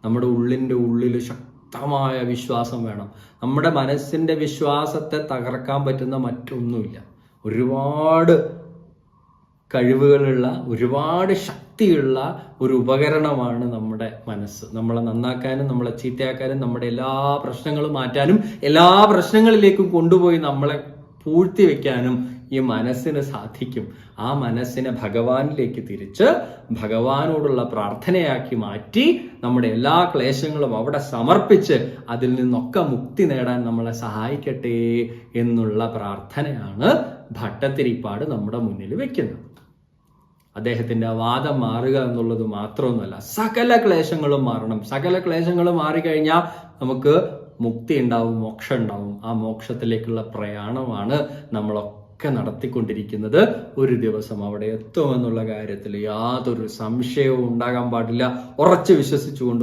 നമ്മുടെ ഉള്ളിൽ ശക്തമായ വിശ്വാസം വേണം. നമ്മുടെ മനസ്സിന്റെ വിശ്വാസത്തെ തകർക്കാൻ പറ്റുന്ന മറ്റൊന്നുമില്ല. ഒരുപാട് കഴിവുകളുള്ള, ഒരുപാട് ശക്തിയുള്ള ഒരു ഉപകരണമാണ് നമ്മുടെ മനസ്സ്. നമ്മളെ നന്നാക്കാനും നമ്മളെ ചീത്തയാക്കാനും നമ്മുടെ എല്ലാ പ്രശ്നങ്ങളും മാറ്റാനും എല്ലാ പ്രശ്നങ്ങളിലേക്കും കൊണ്ടുപോയി നമ്മളെ പൂഴ്ത്തി വെക്കാനും ഈ മനസ്സിന് സാധിക്കും. ആ മനസ്സിനെ ഭഗവാനിലേക്ക് തിരിച്ച് ഭഗവാനോടുള്ള പ്രാർത്ഥനയാക്കി മാറ്റി നമ്മുടെ എല്ലാ ക്ലേശങ്ങളും അവിടെ സമർപ്പിച്ച് അതിൽ നിന്നൊക്കെ മുക്തി നേടാൻ നമ്മളെ സഹായിക്കട്ടെ എന്നുള്ള പ്രാർത്ഥനയാണ് ഭട്ടത്തിരിപ്പാട് നമ്മുടെ മുന്നിൽ വെക്കുന്നത്. അദ്ദേഹത്തിന്റെ വാദം മാറുക എന്നുള്ളത് മാത്രമൊന്നുമല്ല, സകല ക്ലേശങ്ങളും മാറണം. സകല ക്ലേശങ്ങളും മാറിക്കഴിഞ്ഞാൽ നമുക്ക് മുക്തി ഉണ്ടാവും, മോക്ഷം ഉണ്ടാവും. ആ മോക്ഷത്തിലേക്കുള്ള പ്രയാണമാണ് നമ്മളൊക്കെ നടത്തിക്കൊണ്ടിരിക്കുന്നത്. ഒരു ദിവസം അവിടെ എത്തുമെന്നുള്ള കാര്യത്തിൽ യാതൊരു സംശയവും ഉണ്ടാകാൻ പാടില്ല. ഉറച്ചു വിശ്വസിച്ചുകൊണ്ട്